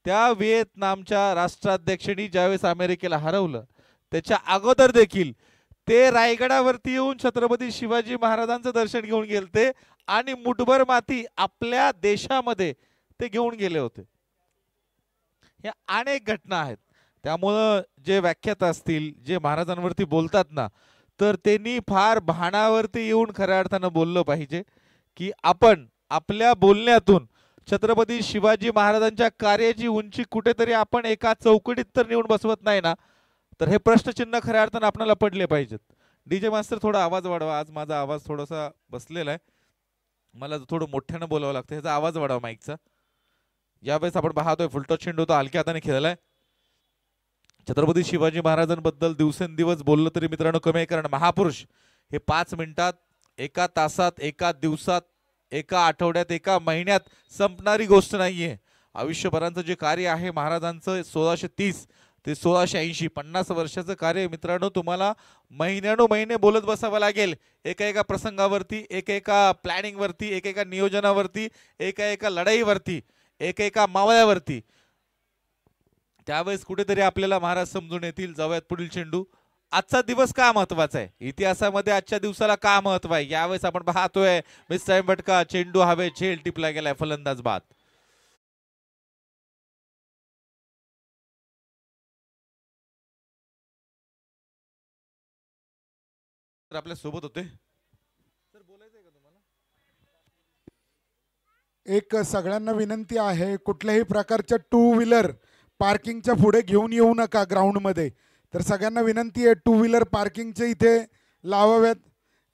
त्या व्हिएतनामच्या राष्ट्राध्यक्षांनी ज्यावेळेस अमेरिकेला हरवलं त्याच्या अगोदर देखील ते रायगडावरती येऊन छत्रपती शिवाजी महाराजांचं दर्शन घेऊन गेलते आणि मुठभर माती आपल्या देशामध्ये ते घेऊन गेले होते. ह्या अनेक घटना आहेत. त्यामुळं जे व्याख्याता असतील जे महाराजांवरती बोलतात ना तर त्यांनी फार भानावरती येऊन खऱ्या अर्थानं बोललं पाहिजे की आपण आपल्या बोलण्यातून छत्रपती शिवाजी महाराजांच्या कार्याची उंची कुठेतरी आपण एका चौकटीत तर नेऊन बसवत नाही ना, तर हे प्रश्नचिन्ह खऱ्या अर्थानं आपल्याला पडले पाहिजेत. डीजे मास्टर थोडा आवाज वाढवा, आज माझा आवाज थोडासा बसलेला आहे, मला थोडं मोठ्यानं बोलावं लागतं, ह्याचा आवाज वाढवा माईकचा. यावेळेस आपण पाहतोय फुलटॉस चेंडू तो हलक्या हाताने खेळलाय. छत्रपती शिवाजी महाराजांबद्दल दिवसेंदिवस बोललं तरी मित्रांनो कमी आहे, कारण महापुरुष हे 5 मिनिटात, एका तासात, एका दिवसात, एका आठवड्यात, एका महिन्यात संपणारी गोष्ट नाहीये. आयुष्यभराचं जे कार्य आहे महाराजांचं 1630 ते 1680 50 वर्षाचं कार्य मित्रांनो तुम्हाला महिन्यानुमहिने बोलत बसावं लागेल. एका प्रसंगावरती, एका प्लॅनिंगवरती, एका नियोजनावरती, एका लढाईवरती, एका मावळ्यावरती. त्यावेळेस कुठेतरी आपल्याला महाराज समजून येतील. जाऊयात पुढील चेंडू. आजचा दिवस का महत्वाचा आहे, इतिहासामध्ये आजच्या दिवसाला का महत्व आहे, यावेळेस आपण पाहतोय मिस्टर भटका चेंडू हवे झेल टिपला गेलाय, फलंदाज बाद. आपल्या सोबत होते सर, बोलायचंय का तुम्हाला? एक सगळ्यांना विनंती आहे, कुठल्याही प्रकारच्या 2 व्हीलर पार्किंगच्या पुढे घेऊन येऊ नका ग्राउंडमध्ये. तर सगळ्यांना विनंती आहे 2 व्हीलर पार्किंगचे इथे लावाव्यात.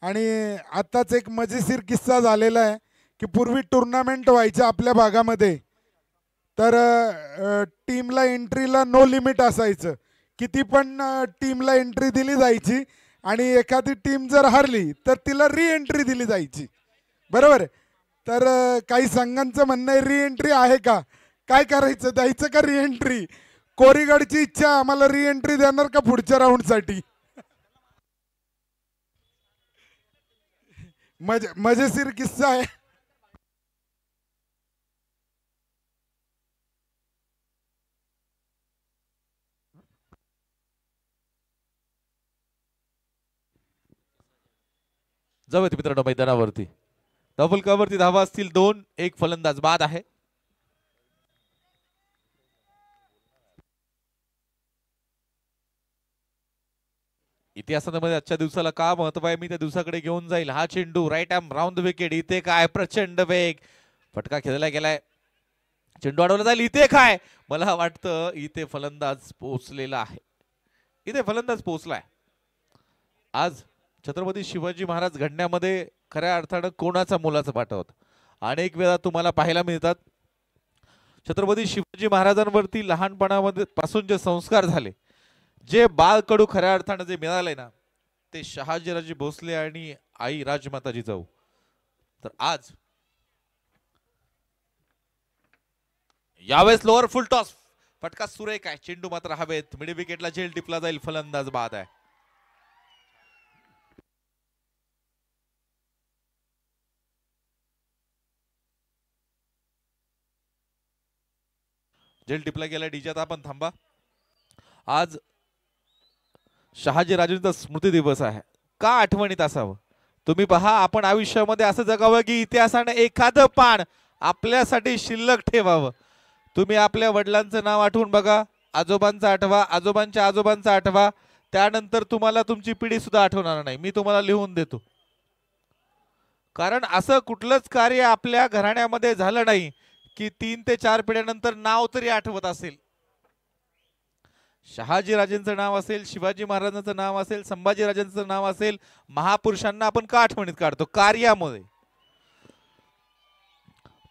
आणि आत्ताच एक मजेशीर किस्सा झालेला आहे की पूर्वी टुर्नामेंट व्हायच्या आपल्या भागामध्ये, तर टीमला एंट्रीला नो लिमिट असायचं, किती पण टीमला एंट्री दिली जायची आणि एखादी टीम जर हरली तर तिला री एंट्री दिली जायची, बरोबर. तर काही संघांचं म्हणणं आहे री एंट्री आहे का, काय करायचं, द्यायचं का री एंट्री? कोरीगडची इच्छा, आम्हाला री एंट्री देणार का पुढच्या राऊंडसाठी? मजेशीर किस्सा आहे. जाऊयात मित्रांनो मैदानावरती. धावफलकावरती धावा असतील 2, एक फलंदाज बाद आहे. इतिहासामध्ये आजच्या दिवसाला का महत्व आहे मी त्या दिवसाकडे घेऊन जाईल. हा चेंडू right arm round the wicket. इथे काय प्रचंड वेग, फटका खेळला गेलाय, चेंडू अडवला जाईल. इथे काय, मला वाटतं इथे फलंदाज पोहोचलेला आहे, इथे फलंदाज पोहोचलाय. आज छत्रपती शिवाजी महाराज घडण्यामध्ये खऱ्या अर्थानं कोणाचा मोलाचा वाटा होता. अनेक वेळा तुम्हाला पाहायला मिळतात छत्रपती शिवाजी महाराजांवरती लहानपणामध्ये पासून जे संस्कार झाले, जे बाळकडू खऱ्या अर्थानं जे मिळाले ना, ते शहाजीराजे भोसले आणि आई राजमाता जिजाऊ. तर आज यावेळेस लोअर फुल टॉस, फटका सुरेख आहे, चेंडू मात्र हवेत, मिड विकेटला झेल टिपला जाईल, फलंदाज बाद आहे. झेल टिपला गेला. डीजात आपण थांबा. आज शहाजीराजेंचा स्मृती दिवस आहे. का आठवणीत असावं, तुम्ही पहा, आपण आयुष्यामध्ये असं जगावं की इतिहासाने एखादं पान आपल्यासाठी शिल्लक ठेवावं. तुम्ही आपल्या वडिलांचं नाव आठवून बघा, आजोबांचं आठवा, आजोबांच्या आजोबांचं आठवा, त्यानंतर तुम्हाला तुमची पिढी सुद्धा आठवणार नाही. मी तुम्हाला लिहून देतो, कारण असं कुठलंच कार्य आपल्या घराण्यामध्ये झालं नाही की 3 ते 4 पिढ्यानंतर नाव तरी आठवत असेल. शहाजीराजेंचं नाव असेल, शिवाजी महाराजांचं नाव असेल, संभाजीराजांचं नाव असेल, महापुरुषांना आपण का आठवणीत काढतो? कार्यामुळे.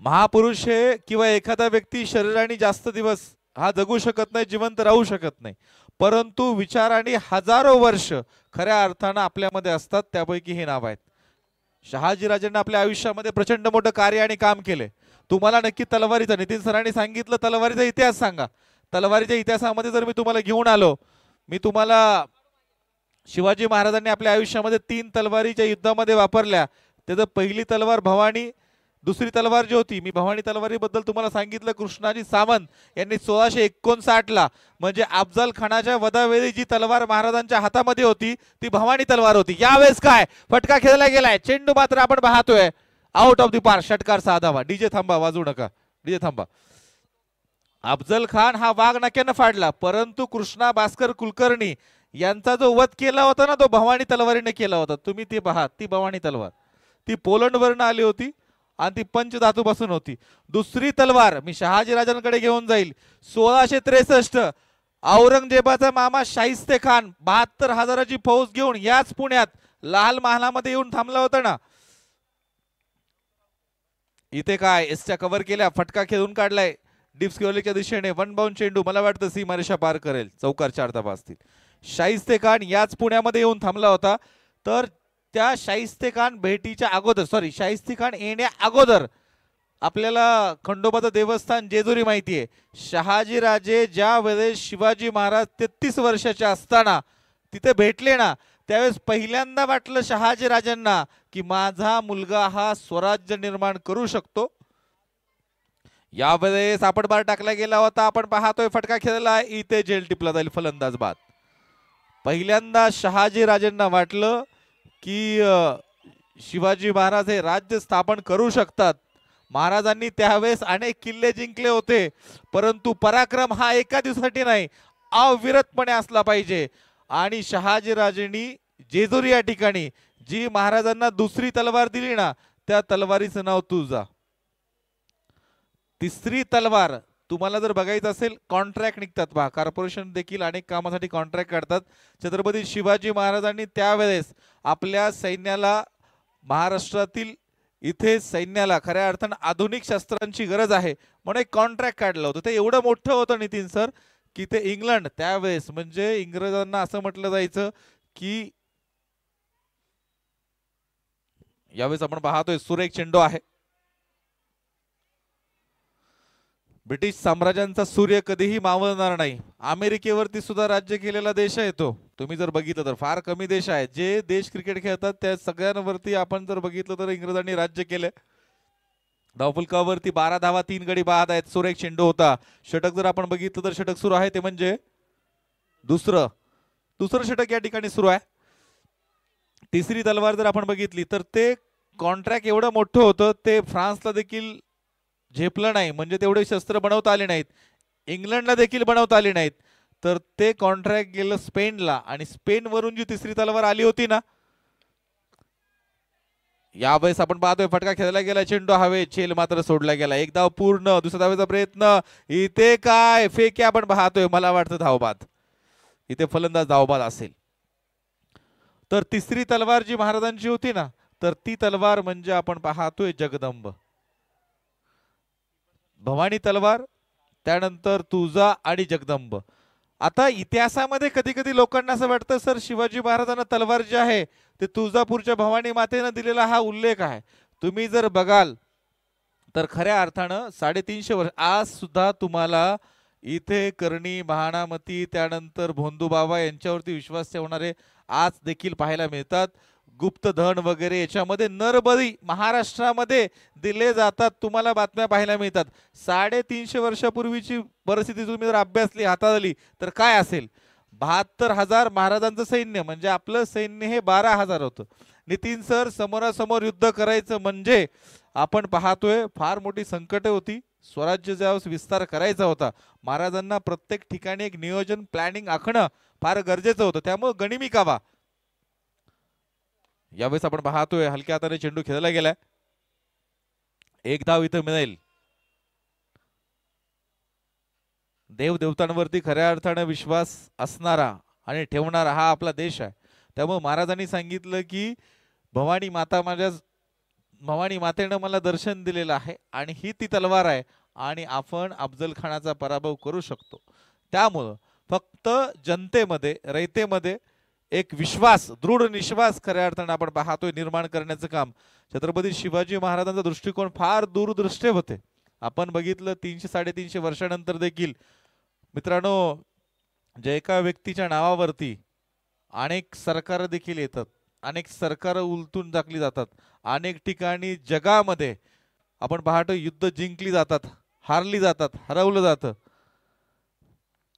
महापुरुष हे किंवा एखादा व्यक्ती शरीराने जास्त दिवस हा जगू शकत नाही, जिवंत राहू शकत नाही, परंतु विचाराने हजारो वर्ष खऱ्या अर्थानं आपल्यामध्ये असतात. त्यापैकी हे नाव आहेत. शहाजीराजांनी आपल्या आयुष्यामध्ये प्रचंड मोठं कार्य आणि काम केले. तुम्हाला नक्की तलवारीचा, नितीन सरांनी सांगितलं तलवारीचा इतिहास सांगा. तलवारीच्या इतिहासामध्ये जर मी तुम्हाला घेऊन आलो, मी तुम्हाला शिवाजी महाराजांनी आपल्या आयुष्यामध्ये 3 तलवारीच्या युद्धामध्ये वापरल्या. त्याचं पहिली तलवार भवानी, दुसरी तलवार जी होती, मी भवानी तलवारीबद्दल तुम्हाला सांगितलं, कृष्णाजी सावंत यांनी 1659 ला म्हणजे अफजल खानाच्या वधावेळी जी तलवार महाराजांच्या हातामध्ये होती ती भवानी तलवार होती. यावेळेस काय फटका खेळला गेलाय, चेंडू मात्र आपण पाहतोय आउट ऑफ द पार्क, षटकार साधावा. डीजे थांबा, वाजू नका, डीजे थांबा. अफजल खान हा वाघ नक्यानं फाडला, परंतु कृष्णा भास्कर कुलकर्णी यांचा जो वध केला होता ना तो भवानी तलवारीने केला होता. तुम्ही ते पहा, ती भवानी तलवार ती पोलंड वरून आली होती आणि ती पंचधातूपासून होती. दुसरी तलवार मी शहाजी राजांकडे घेऊन जाईल. 1663 औरंगजेबाचा मामा शाहिस्ते खान 72,000ची फौज घेऊन याच पुण्यात लाल महालामध्ये येऊन थांबला होता ना. इथे काय एसच्या कव्हर केल्या, फटका खेळून काढलाय डिप्सकिवलीच्या दिशेने, वन बाउंड चेंडू, मला वाटतं सीमारेषा पार करेल, चौकार 4 धावा असतील. शाहिस्ते खान याच पुण्यामध्ये येऊन थांबला होता. तर त्या शाहिस्ते खान भेटीच्या अगोदर, सॉरी शाहिस्ते खान येण्या अगोदर आपल्याला खंडोबाचं देवस्थान जेजुरी माहिती आहे. शहाजी राजे ज्या वेळेस शिवाजी महाराज 33 वर्षाचे असताना तिथे भेटले ना, त्यावेळेस पहिल्यांदा वाटलं शहाजी राजांना की माझा मुलगा हा स्वराज्य निर्माण करू शकतो. यावेळेस आपण बार टाकला गेला होता, आपण पाहतोय फटका खेळला, इथे जेल टिपला जाईल फलंदाज बाद. पहिल्यांदा शहाजी राजांना वाटलं की शिवाजी महाराज हे राज्य स्थापन करू शकतात. महाराजांनी त्यावेळेस अनेक किल्ले जिंकले होते, परंतु पराक्रम हा एका दिवसासाठी नाही, अविरतपणे असला पाहिजे. आणि शहाजी राजेंनी जेजुरी या ठिकाणी जी महाराजांना दुसरी तलवार दिली ना, त्या तलवारीचं नाव तुळजा. तिसरी तलवार तुम्हाला जर बघायचं असेल, कॉन्ट्रॅक्ट निघतात पहा, कॉर्पोरेशन देखील अनेक कामासाठी कॉन्ट्रॅक्ट काढतात. छत्रपती शिवाजी महाराजांनी त्यावेळेस आपल्या सैन्याला, महाराष्ट्रातील इथे सैन्याला खऱ्या अर्थानं आधुनिक शस्त्रांची गरज आहे म्हणून एक कॉन्ट्रॅक्ट काढलं होतं. ते एवढं मोठं होतं नितीन सर की ते इंग्लंड त्यावेळेस, म्हणजे इंग्रजांना असं म्हटलं जायचं की, यावेळेस आपण पाहतोय सुरेख चेंडू आहे. ब्रिटिश साम्राज्यांचा सूर्य कधीही मावळणार नाही. अमेरिकेवरती सुद्धा राज्य केलेला देश आहे तो. तुम्ही जर बघितलं तर फार कमी देश आहेत जे देश क्रिकेट खेळतात, त्या सगळ्यांवरती आपण जर बघितलं तर इंग्रजांनी राज्य केले. धावफलकावरती 12 धावा, 3 गडी बाद आहेत. सुरेख चेंडू होता. षटक जर आपण बघितलं तर षटक सुरू आहे, ते म्हणजे दुसरं षटक या ठिकाणी सुरू आहे. तिसरी तलवार जर आपण बघितली तर ते कॉन्ट्रॅक्ट एवढं मोठं होतं, ते फ्रान्सला देखील झेपलं नाही, म्हणजे तेवढे शस्त्र बनवता आले नाहीत, इंग्लंडला देखील बनवता आले नाहीत. तर ते कॉन्ट्रॅक्ट गेलं स्पेनला, आणि स्पेनवरून जी तिसरी तलवार आली होती ना, यावेळेस आपण पाहतोय फटका खेळला गेला, चेंडू हवे, छेल मात्र सोडला गेला. एक धाव पूर्ण, दुसऱ्या धावेचा प्रयत्न, इथे काय फेके आपण पाहतोय, मला वाटतं धावबाद, इथे फलंदाज धावबाद असेल. तर तिसरी तलवार जी महाराजांची होती ना, तर ती तलवार म्हणजे आपण पाहतोय जगदंब, भवानी तलवार, त्यानंतर तुळजा आणि जगदंब. आता इतिहासामध्ये कधी कधी लोकांना असं वाटतं सर शिवाजी महाराजांना तलवार जी आहे ते तुळजापूरच्या भवानी मातेनं दिलेला हा उल्लेख आहे. तुम्ही जर बघाल तर खऱ्या अर्थानं 350 वर्ष आज सुद्धा तुम्हाला इथे कर्णी, महानामती, त्यानंतर भोंदूबाबा यांच्यावरती विश्वास ठेवणारे आज देखील पाहायला मिळतात. गुप्तधन वगैरे याच्यामध्ये नरबळी महाराष्ट्रामध्ये दिले जातात, तुम्हाला बातम्या पाहायला मिळतात. 350 वर्षापूर्वीची परिस्थिती तुम्ही जर अभ्यासली, हाताळली तर काय असेल. 72,000 महाराजांचं सैन्य, म्हणजे आपलं सैन्य हे 12,000 होतं. नितीन सर, समोरासमोर युद्ध करायचं म्हणजे आपण पाहतोय फार मोठी संकटे होती. स्वराज्य ज्यावेळेस विस्तार करायचा होता, महाराजांना प्रत्येक ठिकाणी एक नियोजन, प्लॅनिंग आखणं फार गरजेचं होतं. त्यामुळे गनिमी कावा. यावेळेस आपण पाहतोय हलक्या हाताने चेंडू खेळला गेलाय, एक धाव इथं मिळेल. देवदेवतांवरती खऱ्या अर्थाने विश्वास असणारा आणि ठेवणारा हा आपला देश आहे. त्यामुळे महाराजांनी सांगितलं की भवानी मातेनं मला दर्शन दिलेलं आहे आणि ही ती तलवार आहे आणि आपण अफजल खानाचा पराभव करू शकतो. त्यामुळं फक्त जनतेमध्ये, रयतेमध्ये एक विश्वास, दृढ विश्वास खऱ्या अर्थाने आपण पाहतोय निर्माण करण्याचं काम छत्रपती शिवाजी महाराजांचा दृष्टिकोन फार दूरदृष्टी होते. आपण बघितलं 300-350 वर्षानंतर देखील मित्रांनो, जे एका व्यक्तीच्या नावावरती अनेक सरकार देखील येतात, अनेक सरकार उलटून टाकली जातात, अनेक ठिकाणी जगामध्ये आपण पाहतो युद्ध जिंकली जातात, हारली जातात, हरवलं जातं.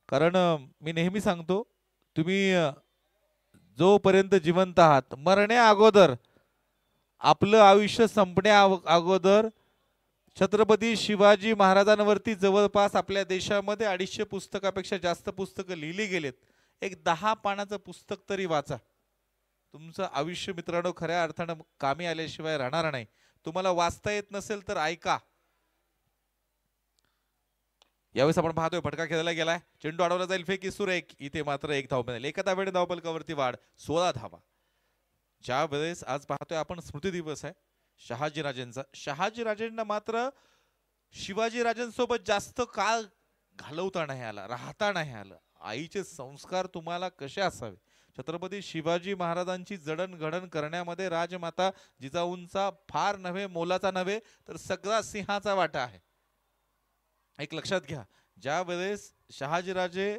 कारण मी नेहमी सांगतो, तुम्ही जोपर्यंत जिवंत आहात, मरण्या अगोदर, आपलं आयुष्य संपण्या अगोदर छत्रपती शिवाजी महाराजांवरती जवळपास आपल्या देशामध्ये 250 पुस्तकापेक्षा जास्त पुस्तकं लिहिली गेलेत. एक 10 पानाचं पुस्तक तरी वाचा. तुमचं आयुष्य मित्रांनो खऱ्या अर्थानं कामी आल्याशिवाय राहणार नाही. तुम्हाला वाचता येत नसेल तर ऐका. यावेळेस आपण पाहतोय फटका खेळला गेलाय, चेंडू अडवला जाईल, फेकी सुरेख. इथे मात्र एक धाव मिळाली. एका धावेने धावफलकावरती वाढ, 16 धावा. ज्या वेळेस आज पाहतोय आपण स्मृती दिवस आहे शहाजीराजेंचा. शहाजीराजेंना मात्र शिवाजीराजेंसोबत जास्त काळ घालवता नाही आला, राहता नाही आलं. आईचे संस्कार तुम्हाला कसे असावे, छत्रपती शिवाजी महाराजांची जडणघडण करण्यामध्ये राजमाता जिजाऊंचा फार नव्हे, मोलाचा नव्हे, तर सगळा सिंहाचा वाटा आहे. एक लक्षात घ्या, ज्या वेळेस शहाजीराजे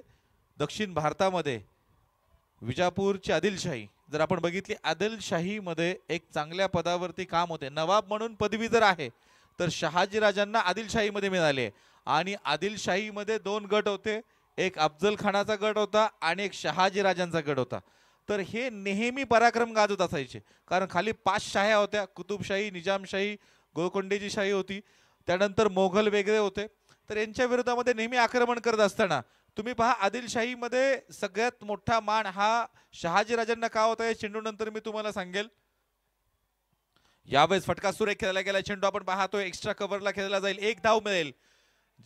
दक्षिण भारतामध्ये विजापूरची आदिलशाही जर आपण बघितली, आदिलशाहीमध्ये एक चांगल्या पदावरती काम होते, नवाब म्हणून पदवी जर आहे, तर शहाजीराजांना आदिलशाहीमध्ये मिळाले. आणि आदिलशाहीमध्ये 2 गट होते, एक अफजल खानाचा गट होता आणि एक शहाजीराजांचा गट होता. तर हे नेहमी पराक्रम गाजवत असायचे, कारण खाली 5 शाह्या होत्या, कुतुबशाही, निजामशाही, गोलकोंडेची शाही होती, त्यानंतर मोघल वेगळे होते. तर यांच्या विरोधामध्ये नेहमी आक्रमण करत असताना तुम्ही पहा, आदिलशाहीमध्ये सगळ्यात मोठा मान हा शहाजीराजांना का होता, या चेंडू नंतर मी तुम्हाला सांगेल. यावेळेस फटका सुरेख खेळला गेला, चेंडू आपण पाहतोय एक्स्ट्रा कव्हरला खेळला जाईल, 1 धाव मिळेल.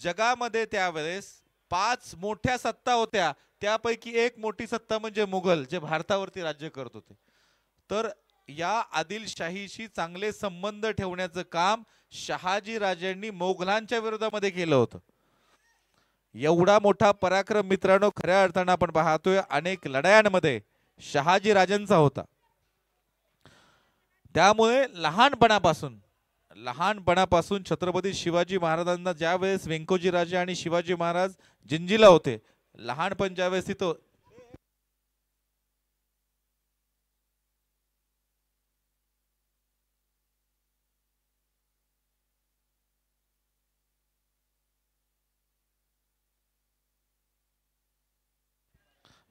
जगामध्ये त्यावेळेस 5 मोठ्या सत्ता होत्या, त्यापैकी एक मोठी सत्ता म्हणजे मुघल, जे भारतावरती राज्य करत होते. तर या आदिलशाहीशी चांगले संबंध ठेवण्याचं काम शहाजीराजांनी मोगलांच्या विरोधामध्ये केलं होतं. एवढा मोठा पराक्रम मित्रांनो खऱ्या अर्थानं आपण पाहतोय अनेक लढायांमध्ये शहाजीराजांचा होता. त्यामुळे लहानपणापासून छत्रपती शिवाजी महाराजांना ज्यावेळेस व्यंकोजी राजे आणि शिवाजी महाराज जिंजीला होते, लहानपण ज्यावेळेस तिथं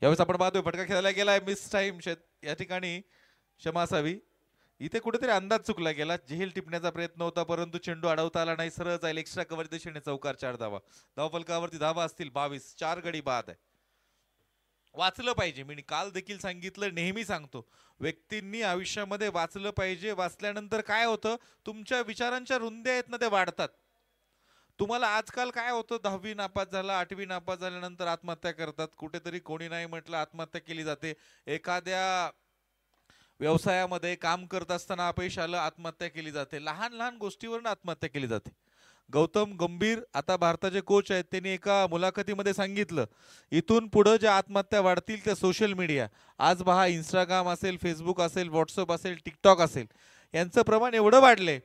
यावेळेस आपण पाहतोय फटका खेळला गेलाय, मिस टाइम. या ठिकाणी क्षमा असावी, इथे कुठेतरी अंदाज चुकला गेला. झेल टिपण्याचा प्रयत्न होता, परंतु चेंडू अडवता आला नाही, सरळ जाईल एक्स्ट्रा कव्हर दिशेने चौकार. 4 धावा. धावफलकावरती धावा असतील 22, 4 गडी बाद आहे. वाचलं पाहिजे, मी काल देखील सांगितलं, नेहमी सांगतो, व्यक्तींनी आयुष्यामध्ये वाचलं पाहिजे. वाचल्यानंतर काय होतं, तुमच्या विचारांच्या रुंद्या आहेत ना, ते वाढतात. तुम्हाला आजकाल काय होतं, 10वी नापास झाला, 8वी नापास झाल्यानंतर आत्महत्या करतात. कुठेतरी कोणी नाही म्हटलं आत्महत्या केली जाते. एखाद्या व्यवसायामध्ये काम करत असताना अपयश आलं, आत्महत्या केली जाते. लहान लहान गोष्टीवरून आत्महत्या केली जाते. गौतम गंभीर आता भारताचे कोच आहेत, त्यांनी एका मुलाखतीमध्ये सांगितलं, इथून पुढे ज्या आत्महत्या वाढतील त्या सोशल मीडिया, आज पहा इंस्टाग्राम असेल, फेसबुक असेल, व्हॉट्सअप असेल, टिकटॉक असेल, यांचं प्रमाण एवढं वाढलंय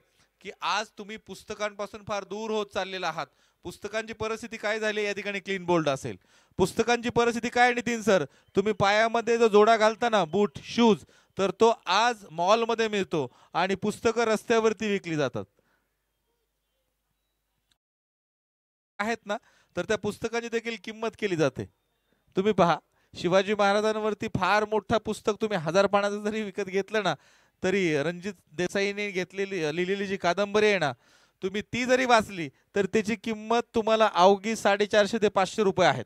की आज तुम्ही पुस्तकांपासून फार दूर होत चाललेला आहात. पुस्तकांची परिस्थिती काय झाली, या ठिकाणी क्लीन बोल्ड असेल. पुस्तकांची परिस्थिती काय नितीन सर, तुम्ही पायामध्ये जो जोडा घालता ना, बूट शूज, तर तो आज मॉलमध्ये मिळतो आणि पुस्तकं रस्त्यावरती विकली जातात आहेत ना, तर त्या पुस्तकाची देखील किंमत केली जाते. तुम्ही पहा, शिवाजी महाराजांवरती फार मोठा पुस्तक तुम्ही 1000 पानाचं जरी विकत घेतलं ना, तरी रणजित देसाईने लिहिलेली जी कादंबरी आहे ना, तुम्ही ती जरी वाचली तर त्याची किंमत तुम्हाला अवघी 450 ते 500 रुपये आहेत.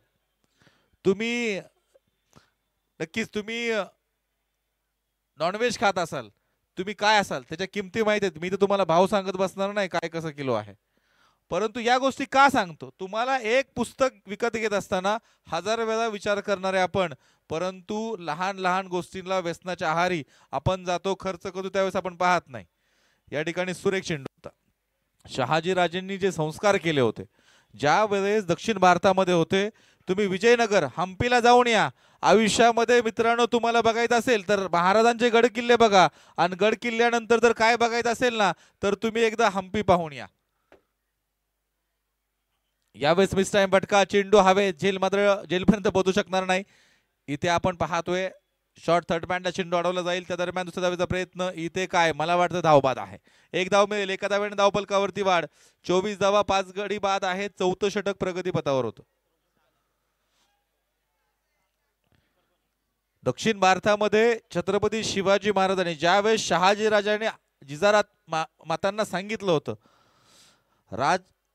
तुम्ही नक्कीच तुम्ही नॉनव्हेज खात असाल, तुम्ही काय असाल, त्याच्या किमती माहिती आहेत. मी तर तुम्हाला भाव सांगत बसणार नाही काय कसं किलो आहे, परंतु या गोष्टी का सांगतो, तुम्हाला एक पुस्तक विकत घेत असताना 1000 वेळा विचार करणारे आपण, परंतु लहान लहान गोष्टींना व्यसनाच्या आहारी आपण जातो, खर्च करतो, त्यावेळेस आपण पाहत नाही. या ठिकाणी सुरेख चेंडू होता. शहाजीराजेंनी जे संस्कार केले होते, ज्या वेळेस दक्षिण भारतामध्ये होते, तुम्ही विजयनगर हम्पीला जाऊन या. आयुष्यामध्ये मित्रांनो तुम्हाला बघायचं असेल तर महाराजांचे गड किल्ले बघा, आणि गड किल्ल्यानंतर जर काय बघायचं असेल ना, तर तुम्ही एकदा हम्पी पाहून या. यावेळेस मिस टाइम फटका, चेंडू हवे, झेल मात्र झेलपर्यंत पोहोचू शकणार नाही. इथे आपण पाहतोय शॉर्ट थर्ड पॅन्टला चेंडू अडवला जाईल, त्या दरम्यान दुसऱ्या धावेचा प्रयत्न. इथे काय मला वाटतं धावबाद आहे. एक धाव मिळेल, एका धावेने धावफलकावरती वाढ. 24 धावा 5 गडी बाद आहे. चौथं षटक प्रगतीपथावर होतं. दक्षिण भारतामध्ये छत्रपती शिवाजी महाराजांनी ज्यावेळेस शहाजी राजाने जिजारात मातांना सांगितलं होतं,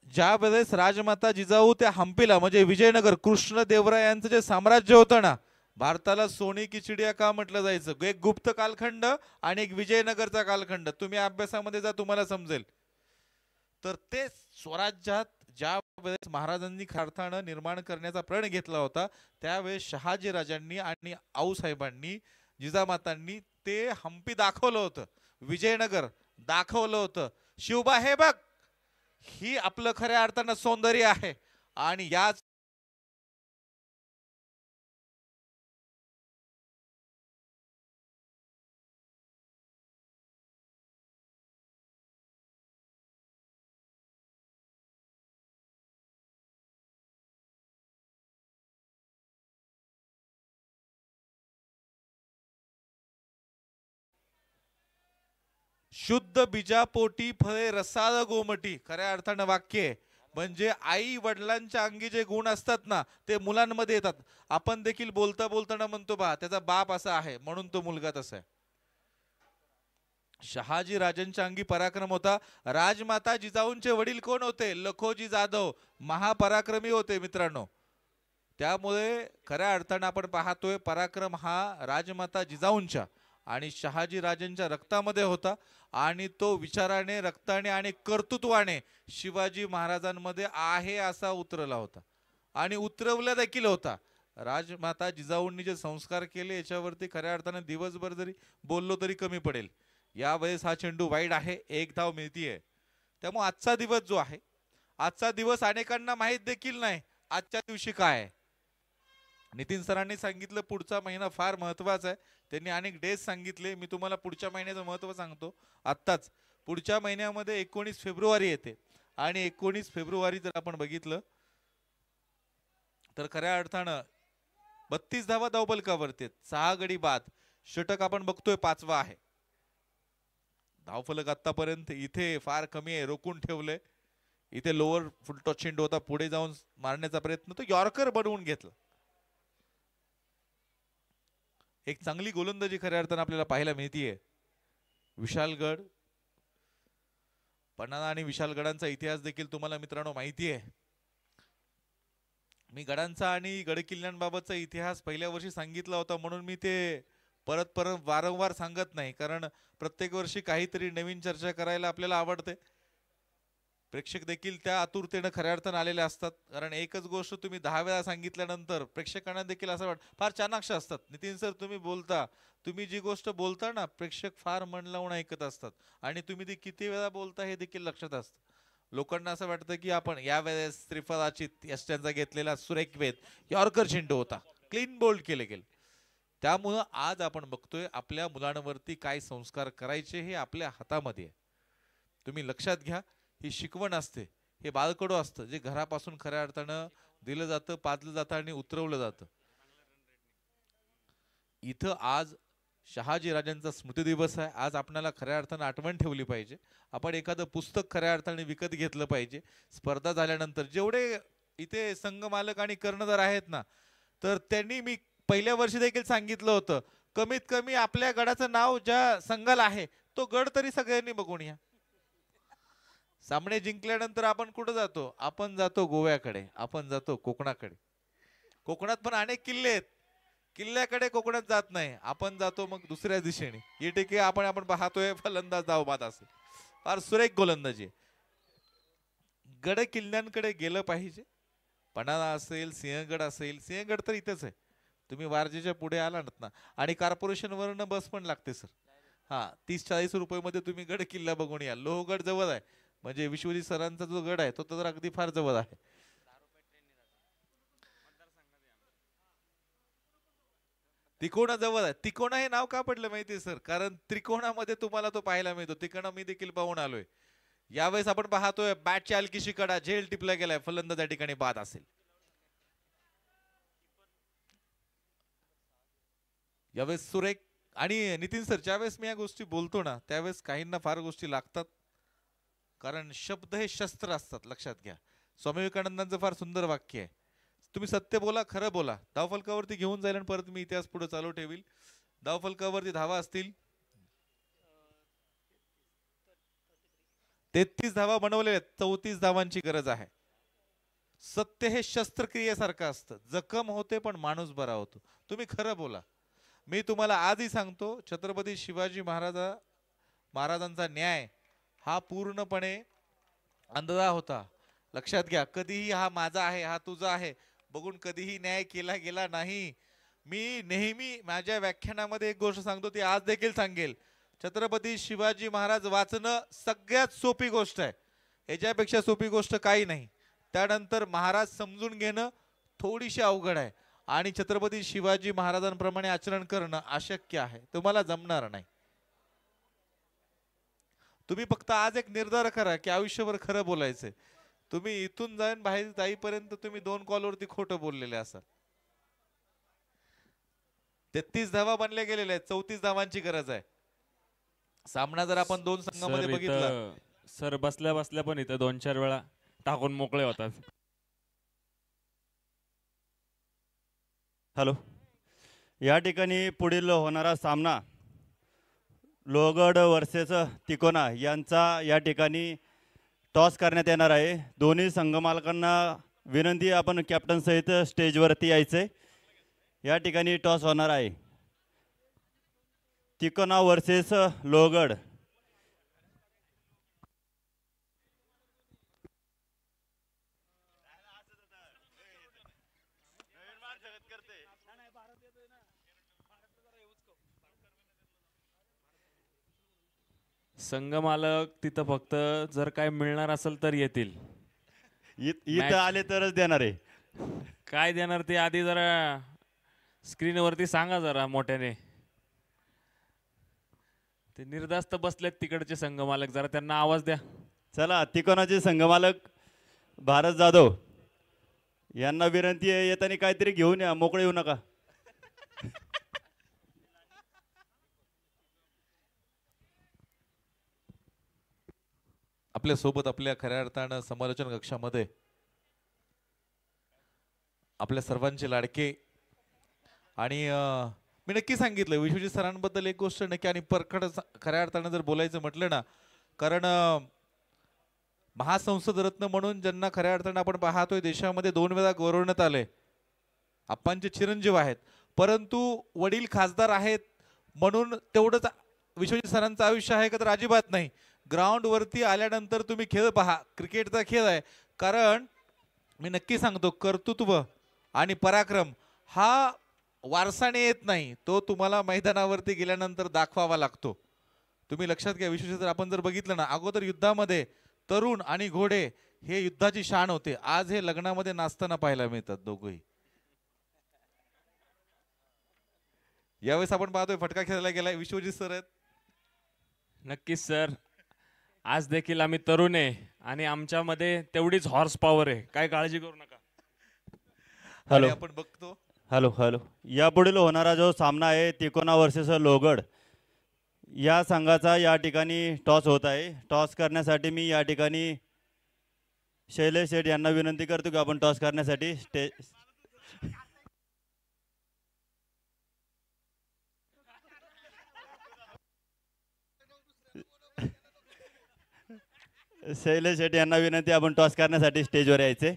ज्या वेळेस राजमाता जिजाऊ त्या हंपीला म्हणजे विजयनगर कृष्णदेवरायांचं जे साम्राज्य होतं ना, भारताला सोने की चिडिया का म्हटलं जायचं. एक गुप्त कालखंड आणि एक विजयनगरचा कालखंड. तुम्ही अभ्यासामध्ये जा तुम्हाला समजेल. तर ते स्वराज्यात ज्या वेळेस महाराजांनी कारखाना निर्माण करण्याचा प्रण घेतला होता, त्यावेळेस शहाजी राजांनी आणि आऊसाहेबांनी जिजामातांनी ते हंपी दाखवलं होतं, विजयनगर दाखवलं होतं. शिवबा हे बघ, ही आपलं खऱ्या अर्थानं सौंदर्य आहे. आणि याच शुद्ध बीजापोटी फळे रसाळ गोमटी खऱ्या अर्थानं वाक्य आहे. म्हणजे आई वडिलांच्या अंगी जे गुण असतात ना, ते मुलांमध्ये येतात. आपण देखील बोलता बोलताना म्हणतो बा त्याचा बाप असा आहे म्हणून तो मुलगा तसा आहे. शहाजी राजांच्या अंगी पराक्रम होता. राजमाता जिजाऊंचे वडील कोण होते? लखोजी जाधव, महापराक्रमी होते मित्रांनो. त्यामुळे खऱ्या अर्थानं आपण पाहतोय पराक्रम हा राजमाता जिजाऊंच्या आणि शहाजी राजांच्या रक्तामध्ये होता. आणि तो विचाराने, रक्ताने आणि कर्तृत्वाने शिवाजी महाराजांमध्ये आहे असा उतरला होता आणि उतरवला देखील होता. राजमाता जिजाऊंनी जे संस्कार केले याच्यावरती खऱ्या अर्थाने दिवसभर जरी बोललो तरी कमी पडेल. यावेळेस हा चेंडू वाईड आहे, एक धाव मिळतीये. त्यामुळे आजचा दिवस जो आहे, आजचा दिवस अनेकांना माहीत देखील नाही आजच्या दिवशी काय आहे. नितीन सरांनी सांगितलं पुढचा महिना फार महत्वाचा आहे. त्यांनी अनेक डेज सांगितले. मी तुम्हाला पुढच्या महिन्याचं महत्त्व सांगतो आत्ताच. पुढच्या महिन्यामध्ये 19 फेब्रुवारी येते आणि 19 फेब्रुवारी जर आपण बघितलं तर खऱ्या अर्थानं 32 धावा धावफलकावरती, 6 गडी बाद. षटक आपण बघतोय 5वा आहे. धावफलक आतापर्यंत इथे फार कमी आहे, रोखून ठेवलंय. इथे लोअर फुलटॉस चेंडू होता, पुढे जाऊन मारण्याचा प्रयत्न तो यॉर्कर बनवून घेतला. एक चांगली गोलंदाजी खऱ्या अर्थानं आपल्याला पाहायला मिळतीये. विशालगड, पन्हाळा आणि विशालगडांचा इतिहास देखील तुम्हाला मित्रांनो माहिती आहे. मी गडांचा आणि गड किल्ल्यांबाबतचा इतिहास पहिल्या वर्षी सांगितला होता म्हणून मी ते परत परत वारंवार सांगत नाही, कारण प्रत्येक वर्षी काहीतरी नवीन चर्चा करायला आपल्याला आवडते. प्रेक्षक देखील त्या आतुरतेने खऱ्या अर्थानं आलेले असतात. कारण एकच गोष्ट तुम्ही 10 वेळा सांगितल्यानंतर प्रेक्षकांना देखील असं वाटतं फार चाणाक्ष असतात. नितीन सर तुम्ही बोलता, तुम्ही जी गोष्ट बोलता ना प्रेक्षक फार मन लावून ऐकत असतात आणि तुम्ही ती किती वेळा बोलता हे देखील लक्षात असतं. लोकांना असं वाटतं की आपण यावेळेस त्रिफळाची यष्ट्यांचा घेतलेला सुरेख वेध यॉर्कर चेंडू होता, क्लीन बोल्ड केले गेले. त्यामुळं आज आपण बघतोय आपल्या मुलांवरती काय संस्कार करायचे हे आपल्या हातामध्ये आहे. तुम्ही लक्षात घ्या, ही शिकवण असते, हे बाळकडू असतं जे घरापासून खऱ्या अर्थानं दिलं जातं, पाजलं जातं आणि उतरवलं जातं. इथं आज शहाजी राजांचा स्मृती दिवस आहे. आज आपल्याला खऱ्या अर्थानं आठवण ठेवली पाहिजे. आपण एखादं पुस्तक खऱ्या अर्थाने विकत घेतलं पाहिजे. स्पर्धा झाल्यानंतर जेवढे इथे संघ मालक आणि कर्णधार आहेत ना, तर त्यांनी मी पहिल्या वर्षी देखील सांगितलं होतं कमीत कमी आपल्या गडाचं नाव ज्या संघाला आहे तो गड तरी सगळ्यांनी बघून या. सामने जिंकल्यानंतर आपण कुठं जातो? आपण जातो गोव्याकडे, आपण जातो कोकणाकडे. कोकणात पण अनेक किल्ले आहेत, किल्ल्याकडे कोकणात जात नाही, आपण जातो मग दुसऱ्या दिशेने. ही टिके आपण पाहतोय फलंदाज धावबाद असेल, फार सुरेख गोलंदाजी. गड किल्ल्यांकडे गेलं पाहिजे. पन्हाळा असेल, सिंहगड असेल, सिंहगड तर इथेच आहे. तुम्ही वारजेच्या पुढे आलात ना आणि कॉर्पोरेशन वरनं बस पण लागते सर. हा 30-40 रुपये मध्ये तुम्ही गड किल्ला बघून या. लोहगड जवळ आहे, म्हणजे विश्वजित सरांचा जो गड आहे तो तर अगदी फार जवळ आहे. तिकोणा जवळ आहे. तिकोणा हे नाव का पडलं माहितीये सर? कारण त्रिकोणामध्ये तुम्हाला तो पाहायला मिळतो. तिकोणा मी देखील पाहून आलोय. यावेळेस आपण पाहतोय बॅटची हलकीशी कडा, झेल टिपला गेलाय, फलंदाज त्या ठिकाणी बाद असेल. यावेळेस सुरेख आणि नितीन सर, ज्यावेळेस मी या गोष्टी बोलतो ना त्यावेळेस काहींना फार गोष्टी लागतात, कारण शब्द हे शस्त्र असतात, लक्षात घ्या. स्वामी विवेकानंदांचं फार सुंदर वाक्य आहे, तुम्ही सत्य बोला, खरं बोला. धावफलकावरती घेऊन जाईल आणि परत मी इतिहास पुढे चालू ठेवील. धावफलकावरती धावा असतील 33 धावा बनवलेल्या आहेत, 34 धावांची गरज आहे. सत्य हे शस्त्रक्रियेसारखं असतं, जखम होते पण माणूस बरा होतो. तुम्ही खरं बोला. मी तुम्हाला आजही सांगतो, छत्रपती शिवाजी महाराजांचा न्याय हा पूर्णपणे अंधळा होता. लक्षात घ्या, कधीही हा माझा आहे, हा तुझा आहे बघून कधीही न्याय केला गेला नाही. मी नेहमी माझ्या व्याख्यानामध्ये एक गोष्ट सांगतो, ती आज देखील सांगेल. छत्रपती शिवाजी महाराज वाचणं सगळ्यात सोपी गोष्ट आहे, याच्यापेक्षा सोपी गोष्ट काही नाही. त्यानंतर महाराज समजून घेणं थोडीशी अवघड आहे, आणि छत्रपती शिवाजी महाराजांप्रमाणे आचरण करणं अशक्य आहे, तुम्हाला जमणार नाही. तुम्ही फक्त आज एक निर्धार करा की आयुष्यभर खरं बोलायचंय. तुम्ही इथून जाऊन बाहेर जाईपर्यंत तुम्ही 2 कॉलवरती खोटं बोललेले असाल. 33 धावा बनल्या गेलेल्या आहेत, 34 धावांची गरज आहे. सामना जर आपण 2 संघामध्ये बघितला, सर बसल्या बसल्या पण इथं 2-4 वेळा टाकून मोकळे होतात. हॅलो, या ठिकाणी पुढील होणारा सामना लोहगड वर्सेस तिकोना यांचा या ठिकाणी टॉस करण्यात येणार आहे. दोन्ही संघमालकांना विनंती, आपण कॅप्टन सहित स्टेजवरती यायचे. या ठिकाणी टॉस होणार आहे. तिकोना वर्सेस लोहगड. संघ मालक तिथं फक्त जर काय मिळणार असेल तर येतील. इथं आले तरच देणार आहे. काय देणार ते आधी जरा स्क्रीनवरती सांगा जरा मोठ्याने. ते निर्धास्त बसलेत तिकडचे संघ मालक, जरा त्यांना आवाज द्या. चला, तिकोनाचे संघमालक भारत जाधव यांना विनंती आहे, येताना काहीतरी घेऊन या, मोकळे येऊ नका. आपल्या सोबत आपल्या खऱ्या अर्थानं समालोचन कक्षामध्ये आपल्या सर्वांचे लाडके, आणि मी नक्की सांगितलं विश्वजित सरांबद्दल एक गोष्ट नक्की आणि परखड खऱ्या अर्थानं जर बोलायचं म्हटलं ना, कारण महासंसद रत्न म्हणून ज्यांना खऱ्या अर्थानं आपण पाहतोय देशामध्ये 2 वेळा गौरवण्यात आले, आप्पांचे चिरंजीव आहेत, परंतु वडील खासदार आहेत म्हणून तेवढंच विश्वजित सरांचं आयुष्य आहे का, तर अजिबात नाही. ग्राउंड वरती आल्यानंतर तुम्ही खेळ पहा, क्रिकेटचा खेळ आहे. कारण मी नक्की सांगतो, कर्तृत्व आणि पराक्रम हा वारसाने येत नाही, तो तुम्हाला मैदानावरती गेल्यानंतर दाखवावा लागतो. तुम्ही लक्षात घ्या, विशेष जर आपण जर बघितलं ना, अगोदर युद्धामध्ये तरुण आणि घोडे हे युद्धाची शान होते. आज हे लग्नामध्ये नाचताना पाहायला मिळतात दोघंही. यावेळेस आपण पाहतोय फटका खेळायला गेलाय, विश्वजित सर आहेत. नक्कीच सर, आज देखील आम्ही तरुण आहे आणि आमच्यामध्ये तेवढीच हॉर्स पॉवर आहे, काय काळजी करू नका. हॅलो, आपण बघतो. हॅलो, यापुढील होणारा जो सामना आहे तिकोना वर्सेस लोहगड या संघाचा या ठिकाणी टॉस होत आहे. टॉस करण्यासाठी मी या ठिकाणी शैलेश शेठ यांना विनंती करतो की आपण टॉस करण्यासाठी शैलेश शेठ यांना विनंती, आपण टॉस करण्यासाठी स्टेजवर यायचे.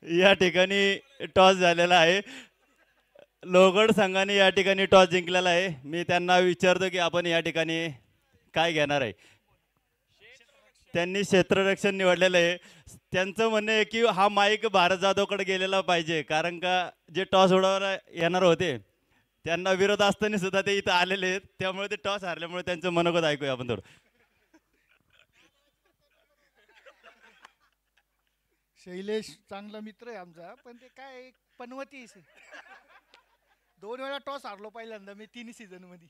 या ठिकाणी टॉस झालेला आहे. लोहगड संघाने या ठिकाणी टॉस जिंकलेला आहे. मी त्यांना विचारतो की आपण या ठिकाणी काय घेणार आहे. त्यांनी क्षेत्ररक्षण निवडलेलं आहे. त्यांचं म्हणणं आहे की हा माईक भारत जाधवकडे गेलेला पाहिजे, कारण का जे टॉस उडवायला येणार होते त्यांना विरोध असताना सुद्धा ते इथं आलेले आहेत. त्यामुळे ते टॉस हारल्यामुळे त्यांचं मनोगत ऐकूया आपण थोडं. शैलेश चांगला मित्र आहे आमचा, पण ते काय पनवती दोन वेळा टॉस हारलो पहिल्यांदा मी 3 सीझन मध्ये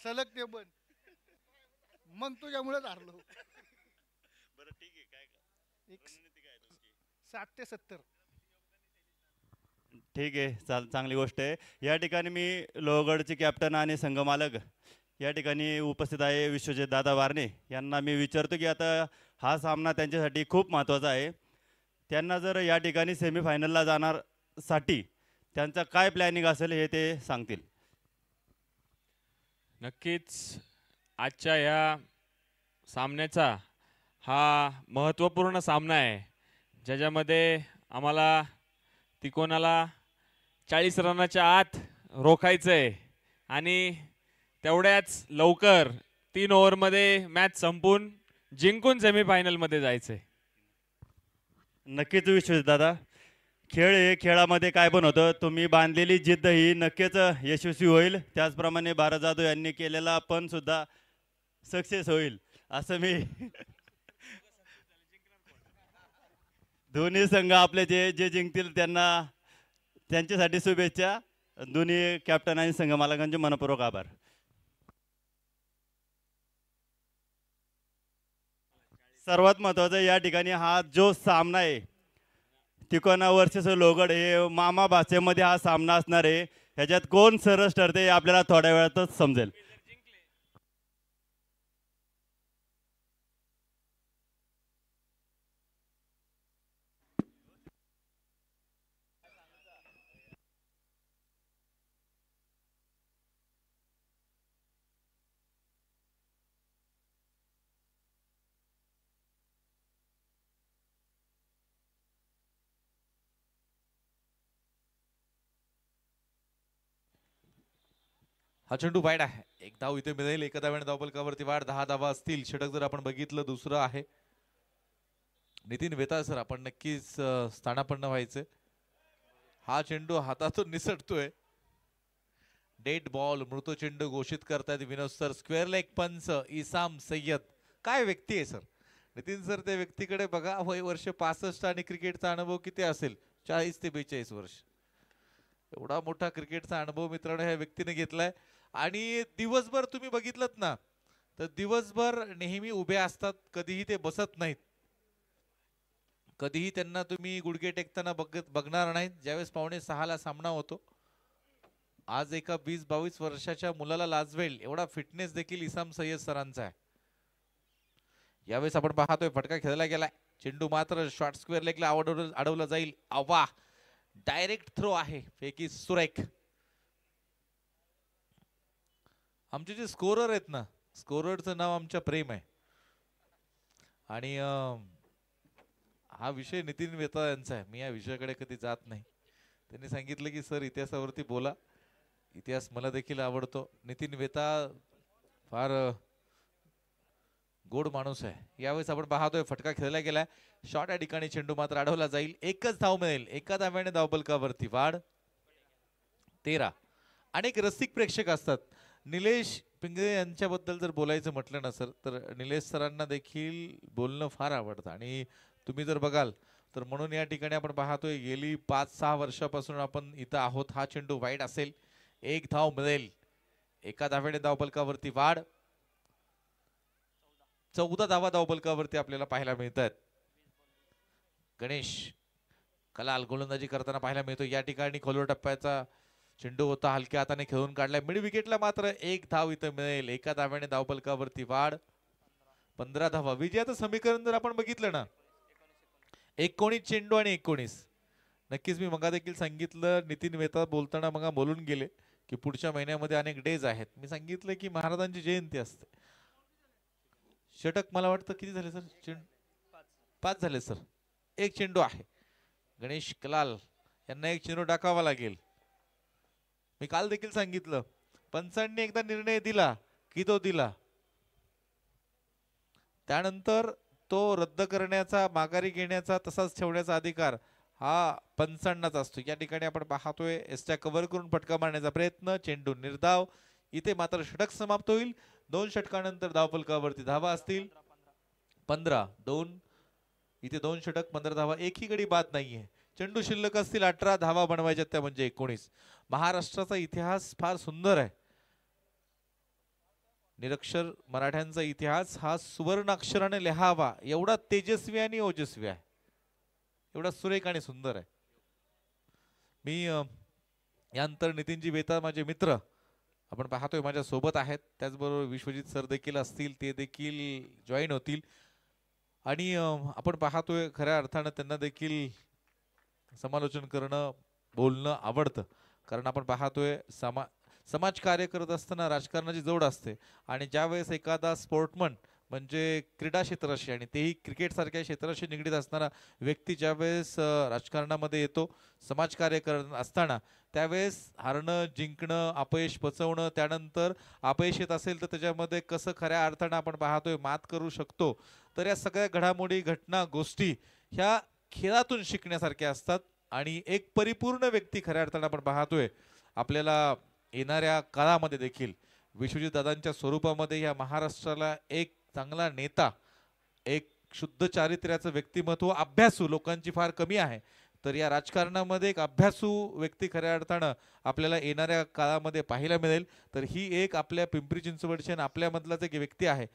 सलग ते पण मग तुझ्यामुळेच हारलो. बरं ठीक आहे. काय एक 60 ते 70. ठीक आहे, चांगली गोष्ट आहे. या ठिकाणी मी लोहगडचे कॅप्टन आणि संघमालक या ठिकाणी उपस्थित आहे विश्वजित दादा वारणे यांना मी विचारतो की आता हा सामना त्यांच्यासाठी खूप महत्त्वाचा आहे. त्यांना जर या ठिकाणी सेमीफायनलला जाणारसाठी त्यांचा काय प्लॅनिंग असेल हे ते सांगतील. नक्कीच आजच्या या सामन्याचा हा महत्त्वपूर्ण सामना आहे, ज्याच्यामध्ये आम्हाला तिकोनाला 40 रनाच्या आत रोखायचं आहे आणि तेवढ्याच लवकर 3 ओव्हरमध्ये मॅच संपून जिंकून सेमीफायनलमध्ये जायचं आहे. नक्कीच विश्वजित दादा, खेळ हे खेळामध्ये काय पण होतं. तुम्ही बांधलेली जिद्द ही नक्कीच यशस्वी होईल. त्याचप्रमाणे भारत जाधव यांनी केलेला पण सुद्धा सक्सेस होईल असं मी दोन्ही संघ आपले जे जे जिंकतील त्यांना त्यांच्यासाठी शुभेच्छा. दोन्ही कॅप्टन आणि संघ मालकांचे मनपूर्वक आभार. सर्वात महत्त्वाचं या ठिकाणी हा जो सामना आहे तिकोना वर्सेस लोहगड, हे मामा भाषेमध्ये हा सामना असणार आहे. ह्याच्यात कोण सरस ठरते हे आपल्याला थोड्या वेळातच समजेल. हा चेंडू वाईड आहे. एक धाव इथे मिळेल. एका धाव्याने धावफलकावरती वाढ. 10 धावा असतील. षटक जर आपण बघितलं दुसरं आहे. नितीन वेताळ सर, आपण नक्कीच स्थानापन्न व्हायचे. हा चेंडू हातातून निसटतोय. डेड बॉल, मृत चेंडू घोषित करतायत विनोद सर. स्क्वेअर लेग पंच इसाम सय्यद. काय व्यक्ती आहे सर. नितीन सर, त्या व्यक्तीकडे बघा. वय वर्ष 65 आणि क्रिकेटचा अनुभव किती असेल? 40 ते 42 वर्ष. एवढा मोठा क्रिकेटचा अनुभव मित्रांनो ह्या व्यक्तीने घेतलाय. आणि दिवसभर तुम्ही बघितलत ना, तर दिवसभर नेहमी उभे असतात. कधीही ते बसत नाहीत. कधीही त्यांना तुम्ही गुडघे टेकताना बघणार नाहीत. ज्यावेळेस 5:45 सामना होतो, आज एका 20-22 वर्षाच्या मुलाला लाजवेल एवढा फिटनेस देखील इसाम सय्यद सरांचा आहे. यावेळेस आपण पाहतोय फटका खेळला गेलाय. चेंडू मात्र शॉर्ट स्क्वेअर लेगला अडवला जाईल. आवा, डायरेक्ट थ्रो आहे. फेकी सुरेख. आमचे जे स्कोरर आहेत ना, स्कोररचं नाव आमच्या प्रेम आहे. आणि हा विषय नितीन वेताळ यांचा आहे. मी या विषयाकडे कधी जात नाही. त्यांनी सांगितलं की सर इतिहासावरती बोला. इतिहास मला देखील आवडतो. नितीन वेताळ फार गोड माणूस आहे. यावेळेस आपण पाहतोय फटका खेळला गेलाय. शॉर्ट या ठिकाणी चेंडू मात्र अडवला जाईल. एकच धाव मिळेल. एका धाव्याने धावफलकावरती वाढ. 13. अनेक रसिक प्रेक्षक असतात. निलेश पिंगळे यांच्याबद्दल जर बोलायचं म्हटलं ना सर, तर निलेश सरांना देखील बोलणं फार आवडतं. आणि तुम्ही जर बघाल तर म्हणून या ठिकाणी आपण पाहतोय गेली 5-6 वर्षापासून आपण इथं आहोत. हा चेंडू वाईड असेल. एक धाव मिळेल. एका धाव्याने धावफलकावरती वाढ. 14 धावा धावफलकावरती आपल्याला पाहायला मिळतात. गणेश कलाल गोलंदाजी करताना पाहायला मिळतो. या ठिकाणी खोलवर टप्प्याचा चेंडू होता, हलक्या हाताने खेळून काढलाय. मिड विकेटला मात्र एक धाव इथं मिळेल. एका धाव्याने धावफलकावरती वाढ. 15 धावा. विजयाचं समीकरण जर आपण बघितलं ना, 19 चेंडू आणि 19. नक्कीच मी मगा देखील सांगितलं, नितीन वेताळ बोलताना मगा बोलून गेले की पुढच्या महिन्यामध्ये अनेक डेज आहेत. मी सांगितलं की महाराजांची जयंती असते. षटक मला वाटतं किती झाले सर? 5 झाले सर. एक चेंडू आहे. गणेश कलाल यांना एक चेंडू टाकावा लागेल. मी काल देखील सांगितलं, पंचांनी एकदा निर्णय दिला की तो दिला. त्यानंतर तो रद्द करण्याचा, माघारी घेण्याचा, तसाच ठेवण्याचा अधिकार हा पंचांनाचा असतो. या ठिकाणी आपण पाहतोय एसट्या कव्हर करून फटका मारण्याचा प्रयत्न, चेंडू निर्धाव. इथे मात्र षटक समाप्त होईल. 2 षटकानंतर धावफलकावरती धावा असतील 15-2. इथे 2 षटक 15 धावा, एकही गडी बाद नाहीये. चेंडू शिल्लक असतील 18, धावा बनवायच्या त्या म्हणजे 19. महाराष्ट्राचा इतिहास फार सुंदर आहे. निरक्षर मराठ्यांचा इतिहास हा सुवर्ण अक्षराने लिहावा एवढा तेजस्वी आणि ओजस्वी आहे, एवढा सुरेख आणि सुंदर आहे. मी यानंतर नितीनजी बेता माझे मित्र आपण पाहतोय माझ्या सोबत आहेत. त्याचबरोबर विश्वजित सर देखील असतील, ते देखील जॉईन होतील. आणि आपण पाहतोय खऱ्या अर्थानं त्यांना देखील समालोचन करणं, बोलणं आवडतं. कारण आपण पाहतोय समाजकार्य करत असताना राजकारणाची जोड असते. आणि ज्यावेळेस एखादा स्पोर्टमन म्हणजे क्रीडा क्षेत्राशी आणि तेही क्रिकेट सारख्या क्षेत्राशी निगडीत असणारा व्यक्ती ज्यावेळेस राजकारणामध्ये येतो, समाजकार्य करत असताना, त्यावेळेस हारणं, जिंकणं, अपयश पचवणं, त्यानंतर अपयश येत असेल तर त्याच्यामध्ये कसं खऱ्या अर्थानं आपण पाहतोय मात करू शकतो. तर या सगळ्या घडामोडी, घटना, गोष्टी ह्या खेळातून शिकण्यासारख्या असतात. आणि एक परिपूर्ण व्यक्ती खऱ्या अर्थानं आपण पाहतोय आपल्याला येणाऱ्या काळामध्ये देखील विश्वजित दादांच्या स्वरूपामध्ये या महाराष्ट्राला एक चांगला नेता, एक शुद्ध चारित्र्याचं व्यक्तिमत्व, अभ्यासू लोकांची फार कमी आहे. तर या राजकारणामध्ये एक अभ्यासू व्यक्ती खऱ्या अर्थानं आपल्याला येणाऱ्या काळामध्ये पाहायला मिळेल. तर ही एक आपल्या पिंपरी चिंचवडची आणि आपल्यामधलाच एक व्यक्ती आहे.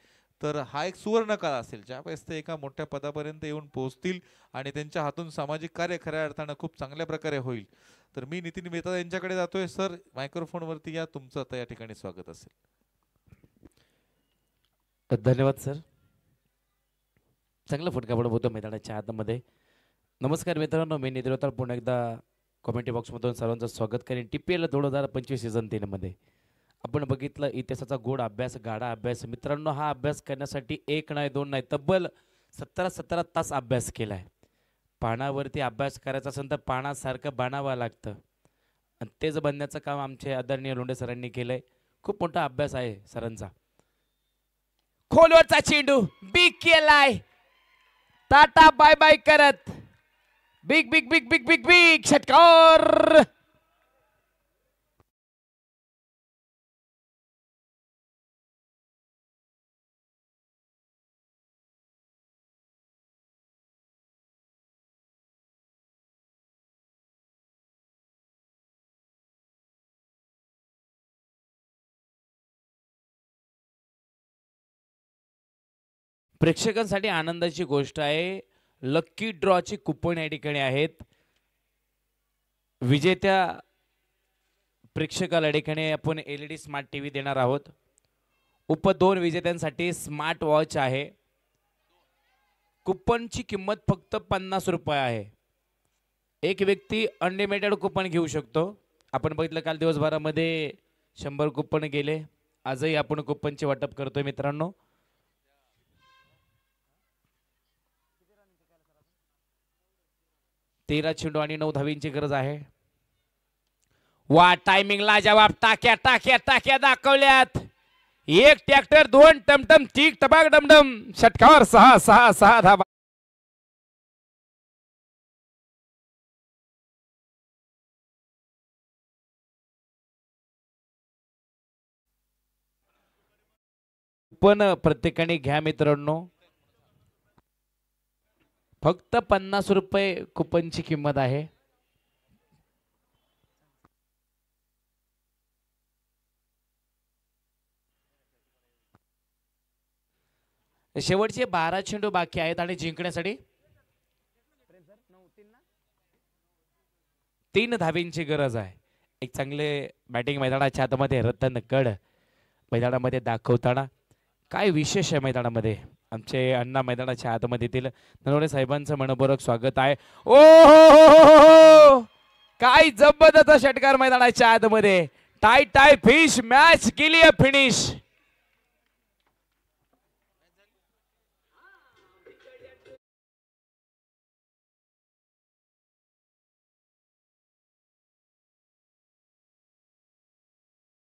तर हा एक सुवर्ण काळ असेल ज्यावेळेस ते एका मोठ्या पदापर्यंत येऊन पोहोचतील आणि त्यांच्या हातून सामाजिक कार्य खऱ्या अर्थानं खूप चांगल्या प्रकारे होईल. तर मी नितीन मेहता यांच्याकडे जातोय. सर, मायक्रोफोनवरती या, तुमचं आता या ठिकाणी स्वागत असेल. धन्यवाद सर. चांगला फटका पडत होतो मैदानाच्या आतमध्ये. नमस्कार मित्रांनो, मी नितीन मेहता पुन्हा एकदा कॉमेंट्री बॉक्समधून सर्वांचं स्वागत करेन. TPL 2025 सीझन 3 मध्ये आपण बघितलं इतिहासाचा गोड अभ्यास, गाढा अभ्यास. मित्रांनो, हा अभ्यास करण्यासाठी 1 नाही 2 नाही तब्बल 17 तास अभ्यास केला आहे. पानावरती अभ्यास करायचा असेल तर पानासारखं बाणावं लागतं आणि तेच बनण्याचं काम आमचे आदरणीय लोंढे सरांनी केलंय. खूप मोठा अभ्यास आहे सरांचा. खोलवरचा चेंडू बिग केलाय, टाटा बाय बाय करत big big big big big big षटकार. प्रेक्षकांसाठी आनंदाची गोष्ट आहे, लक्की ड्रॉची कुपन या ठिकाणी आहेत. विजेत्या प्रेक्षकाला ठिकाणी आपण LED स्मार्ट TV देणार आहोत. 2 विजेत्यांसाठी स्मार्ट वॉच आहे. कुपनची किंमत फक्त 50 रुपये आहे. एक व्यक्ती अनलिमिटेड कुपन घेऊ शकतो. आपण बघितलं काल दिवसभरामध्ये 100 कुपन गेले. आजही आपण कुपनचे वाटप करतोय मित्रांनो. तेरा चेंडू आणि 9 धावींची गरज आहे. वा, टायमिंगला जवाब टाक्या टाक्या टाक्या दाखवल्यात. 1 ट्रॅक्टर 2 टमटम 3 टबाक डमडम षटकार 6 धावा. पण प्रत्येकाने घ्या मित्रांनो, फक्त 50 रुपये कुपनची किंमत आहे. शेवटचे 12 चेंडू बाकी आहेत आणि जिंकण्यासाठी 3 धावींची गरज आहे. एक चांगले बॅटिंग मैदानाच्या आतमध्ये रतन कड मैदानामध्ये दाखवताना काय विशेष आहे मैदानामध्ये. आमचे अण्णा मैदानाच्या आतमध्ये येतील. नरवणे साहेबांचं मनपूर्वक स्वागत आहे. ओ हो, काय जबरदस्त षटकार मैदानाच्या आतमध्ये. टाय टाय फिश मॅच केली फिनिश.